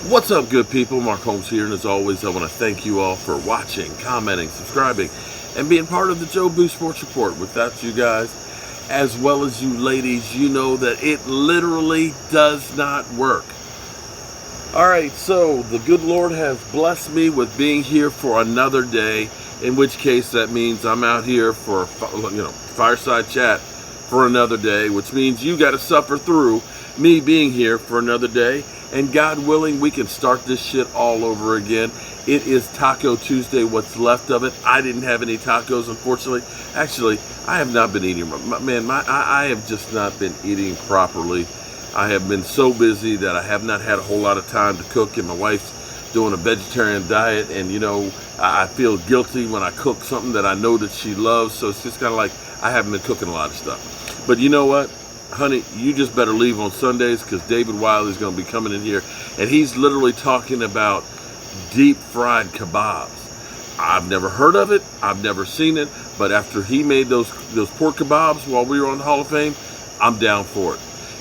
What's up, good people? Mark Holmes here, and as always, I want to thank you all for watching, commenting, subscribing, and being part of the Joe Boo Sports Report. Without you guys, as well as you ladies, you know that it literally does not work. Alright, so the good Lord has blessed me with being here for another day, in which case that means I'm out here for, fireside chat for another day, which means you got to suffer through me being here for another day. And God willing, we can start this shit all over again. It is Taco Tuesday, what's left of it. I didn't have any tacos, unfortunately. Actually, I have not been eating. I have just not been eating properly. I have been so busy that I have not had a whole lot of time to cook, and my wife's doing a vegetarian diet, and I feel guilty when I cook something that I know that she loves, so it's just kind of like I haven't been cooking a lot of stuff. But you know what? Honey, you just better leave on Sundays, because David Wiley's going to be coming in here, and he's literally talking about deep fried kebabs. I've never heard of it, I've never seen it, but after he made those pork kebabs while we were on the Hall of Fame, I'm down for it.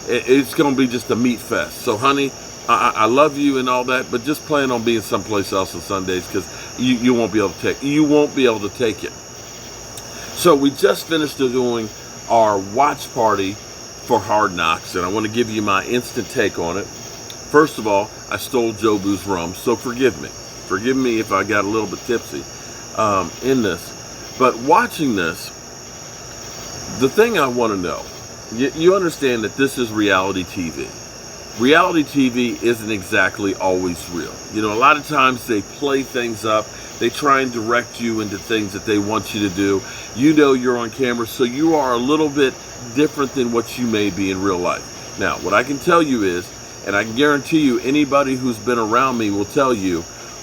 It's going to be just a meat fest. So honey, I love you and all that, but just plan on being someplace else on Sundays, because you won't be able to take it. So we just finished doing our watch party for Hard Knocks, and I want to give you my instant take on it. First of all, I stole Joe Boo's rum, so forgive me. Forgive me if I got a little bit tipsy in this. But watching this, the thing I want to know, you understand that this is reality TV. Reality TV isn't exactly always real. A lot of times they play things up. They try and direct you into things that they want you to do. You're on camera, so you are a little bit different than what you may be in real life. Now, what I can tell you is, and I can guarantee you, anybody who's been around me will tell you,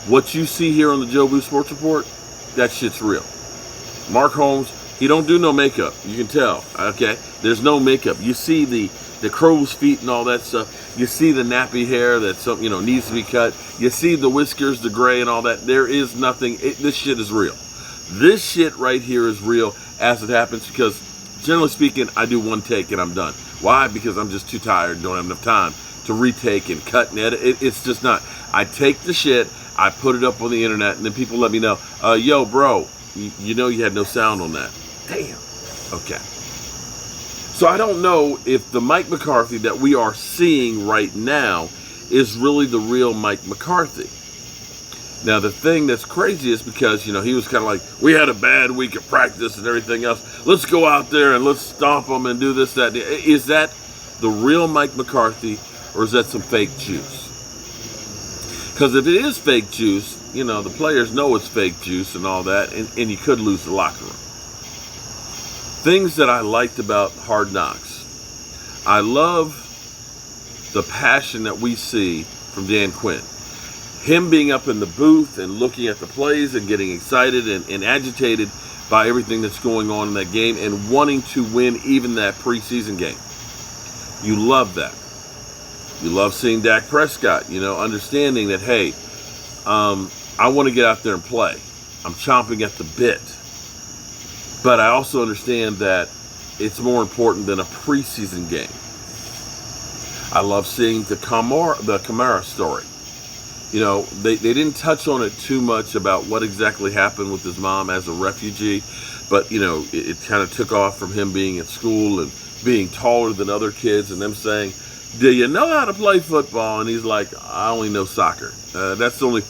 what you see here on the Joe Boo Sports Report, that shit's real. Mark Holmes, he don't do no makeup. You can tell, okay? There's no makeup. You see the crow's feet and all that stuff. You see the nappy hair that needs to be cut. You see the whiskers, the gray and all that. There is nothing. This shit is real. This shit right here is real as it happens, because generally speaking, I do one take and I'm done. Why? Because I'm just too tired and don't have enough time to retake and cut and edit. It's just not. I take the shit, I put it up on the internet, and then people let me know, yo, bro, you had no sound on that. Damn. Okay. So I don't know if the Mike McCarthy that we are seeing right now is really the real Mike McCarthy. Now, the thing that's crazy is because, he was kind of like, we had a bad week of practice and everything else. Let's go out there and let's stomp them and do this, that. Is that the real Mike McCarthy, or is that some fake juice? Because if it is fake juice, the players know it's fake juice and all that, and you could lose the locker room. Things that I liked about Hard Knocks. I love the passion that we see from Dan Quinn. Him being up in the booth and looking at the plays and getting excited and agitated by everything that's going on in that game and wanting to win even that preseason game. You love that. You love seeing Dak Prescott, understanding that, hey, I want to get out there and play. I'm chomping at the bit. But I also understand that it's more important than a preseason game. I love seeing the Kamara story. They didn't touch on it too much about what exactly happened with his mom as a refugee, but, it kind of took off from him being at school and being taller than other kids and them saying, do you know how to play football? And he's like, I only know soccer. That's the only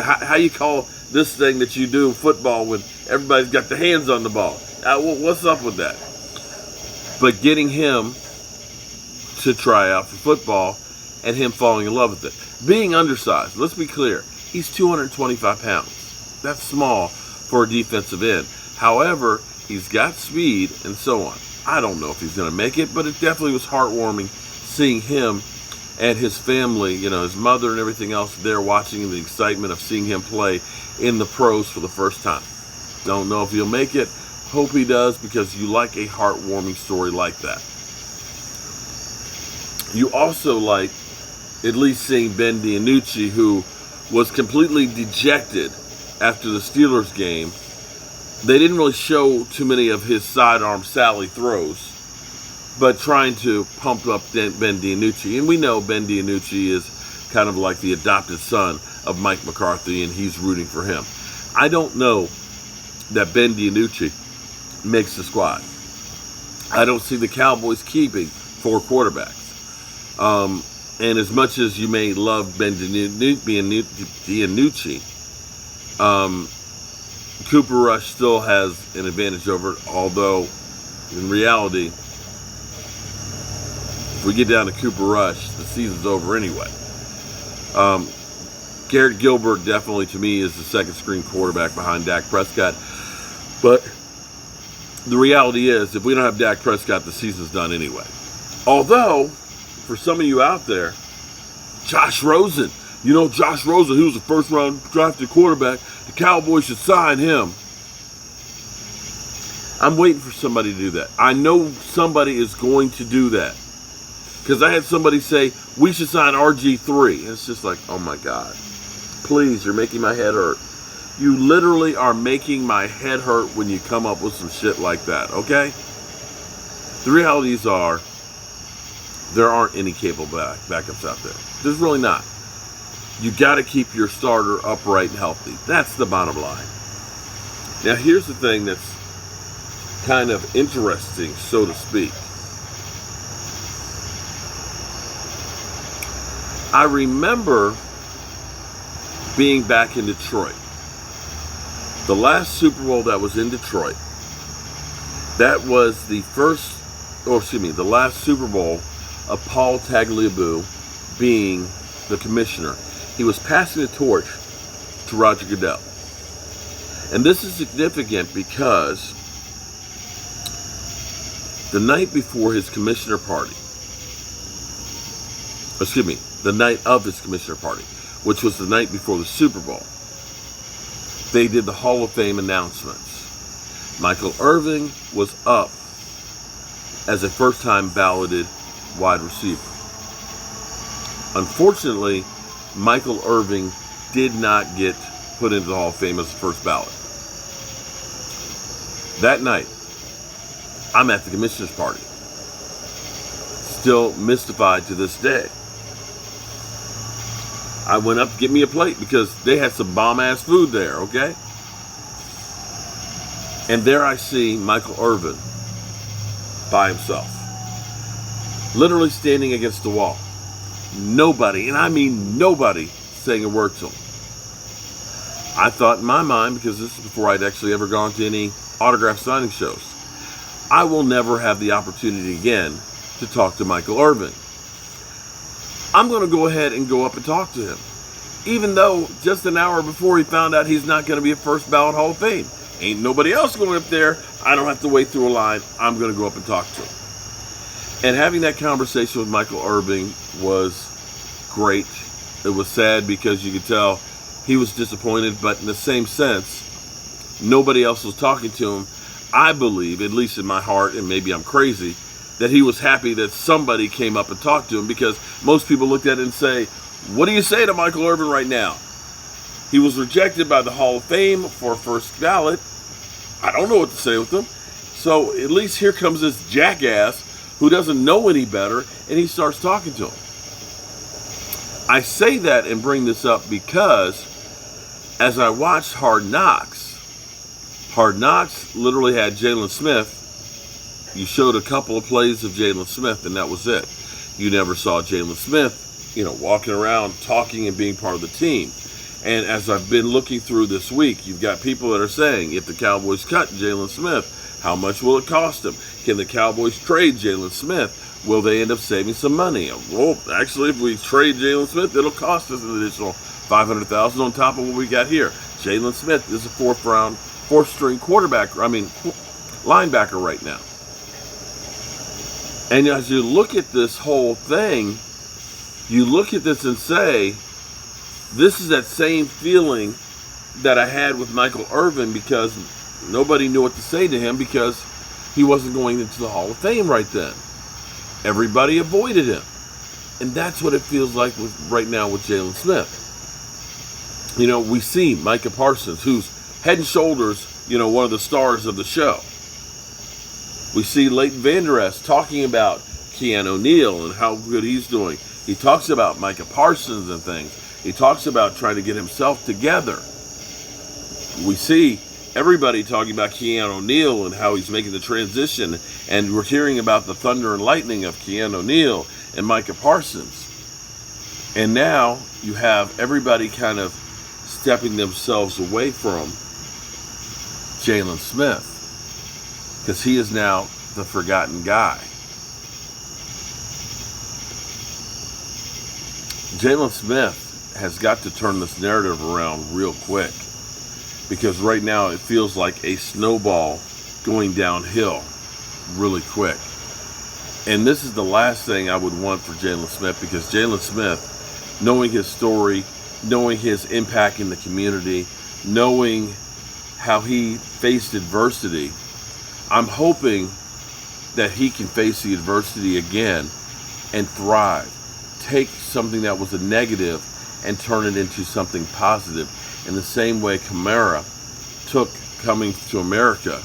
how you call this thing that you do football when everybody's got their hands on the ball? What's up with that? But getting him to try out for football and him falling in love with it. Being undersized, let's be clear, he's 225 pounds. That's small for a defensive end. However, he's got speed and so on. I don't know if he's going to make it, but it definitely was heartwarming seeing him and his family, his mother and everything else there watching, the excitement of seeing him play in the pros for the first time. Don't know if he'll make it. Hope he does, because you like a heartwarming story like that. You also like at least seeing Ben DiNucci, who was completely dejected after the Steelers game. They didn't really show too many of his sidearm Sally throws, but trying to pump up Ben DiNucci. And we know Ben DiNucci is kind of like the adopted son of Mike McCarthy, and he's rooting for him. I don't know that Ben DiNucci makes the squad. I don't see the Cowboys keeping 4 quarterbacks. And as much as you may love Ben DiNucci, Cooper Rush still has an advantage over it, although in reality, if we get down to Cooper Rush, the season's over anyway. Garrett Gilbert definitely, to me, is the second string quarterback behind Dak Prescott. But the reality is, if we don't have Dak Prescott, the season's done anyway. Although, for some of you out there, Josh Rosen, Josh Rosen, he was a first-round drafted quarterback. The Cowboys should sign him. I'm waiting for somebody to do that. I know somebody is going to do that. Because I had somebody say, we should sign RG3. And it's just like, oh my God. Please, you're making my head hurt. You literally are making my head hurt when you come up with some shit like that, okay? The realities are, there aren't any capable backups out there. There's really not. You got to keep your starter upright and healthy. That's the bottom line. Now, here's the thing that's kind of interesting, so to speak. I remember being back in Detroit. The last Super Bowl that was in Detroit, that was the last Super Bowl of Paul Tagliabue being the commissioner. He was passing the torch to Roger Goodell. And this is significant because the night before his commissioner party, the night of his commissioner party, which was the night before the Super Bowl, they did the Hall of Fame announcements. Michael Irvin was up as a first-time balloted wide receiver. Unfortunately, Michael Irvin did not get put into the Hall of Fame as the first ballot. That night, I'm at the commissioner's party. Still mystified to this day. I went up to get me a plate because they had some bomb-ass food there, okay? And there I see Michael Irvin by himself. Literally standing against the wall. Nobody, and I mean nobody, saying a word to him. I thought in my mind, because this is before I'd actually ever gone to any autograph signing shows, I will never have the opportunity again to talk to Michael Irvin. I'm going to go ahead and go up and talk to him. Even though just an hour before he found out he's not going to be a first ballot Hall of Fame. Ain't nobody else going up there. I don't have to wait through a line. I'm going to go up and talk to him. And having that conversation with Michael Irvin was great. It was sad because you could tell he was disappointed, but in the same sense, nobody else was talking to him. I believe, at least in my heart, and maybe I'm crazy, that he was happy that somebody came up and talked to him, because most people looked at it and say, what do you say to Michael Irvin right now? He was rejected by the Hall of Fame for first ballot. I don't know what to say with him. So at least here comes this jackass who doesn't know any better, and he starts talking to him. I say that and bring this up because as I watched Hard Knocks literally had Jaylon Smith. You showed a couple of plays of Jaylon Smith, and that was it. You never saw Jaylon Smith, walking around, talking and being part of the team. And as I've been looking through this week, you've got people that are saying, if the Cowboys cut Jaylon Smith, how much will it cost them? Can the Cowboys trade Jaylon Smith? Will they end up saving some money? Well, actually, if we trade Jaylon Smith, it'll cost us an additional $500,000 on top of what we got here. Jaylon Smith is a fourth-string linebacker right now. And as you look at this whole thing, you look at this and say, this is that same feeling that I had with Michael Irvin, because nobody knew what to say to him because he wasn't going into the Hall of Fame right then. Everybody avoided him. And that's what it feels like right now with Jaylon Smith. We see Micah Parsons, who's head and shoulders, one of the stars of the show. We see Leighton Vander Esch talking about Keanu O'Neal and how good he's doing. He talks about Micah Parsons and things. He talks about trying to get himself together. We see everybody talking about Keanu O'Neal and how he's making the transition, and we're hearing about the thunder and lightning of Keanu O'Neal and Micah Parsons. And now you have everybody kind of stepping themselves away from Jaylon Smith, because he is now the forgotten guy. Jaylon Smith has got to turn this narrative around real quick, because right now it feels like a snowball going downhill really quick. And this is the last thing I would want for Jaylon Smith, because Jaylon Smith, knowing his story, knowing his impact in the community, knowing how he faced adversity, I'm hoping that he can face the adversity again and thrive. Take something that was a negative and turn it into something positive. In the same way Kamara took coming to America,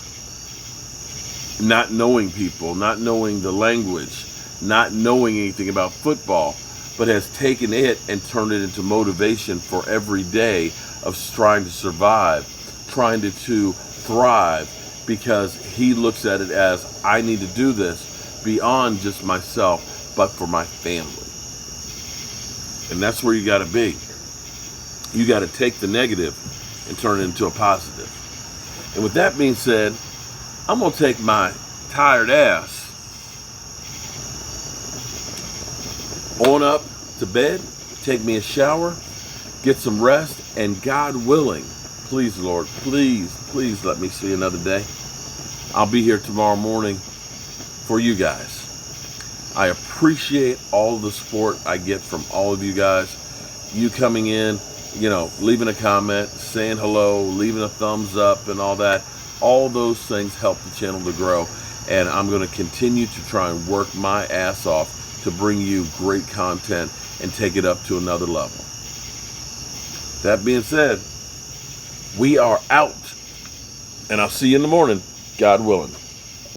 not knowing people, not knowing the language, not knowing anything about football, but has taken it and turned it into motivation for every day of trying to survive, trying to thrive, because he looks at it as, I need to do this beyond just myself, but for my family. And that's where you got to be. You got to take the negative and turn it into a positive. And with that being said, I'm going to take my tired ass on up to bed, take me a shower, get some rest, and God willing, please, Lord, please let me see another day. I'll be here tomorrow morning for you guys. I appreciate all the support I get from all of you guys. You coming in, leaving a comment, saying hello, leaving a thumbs up and all that. All those things help the channel to grow. And I'm going to continue to try and work my ass off to bring you great content and take it up to another level. That being said, we are out. And I'll see you in the morning, God willing.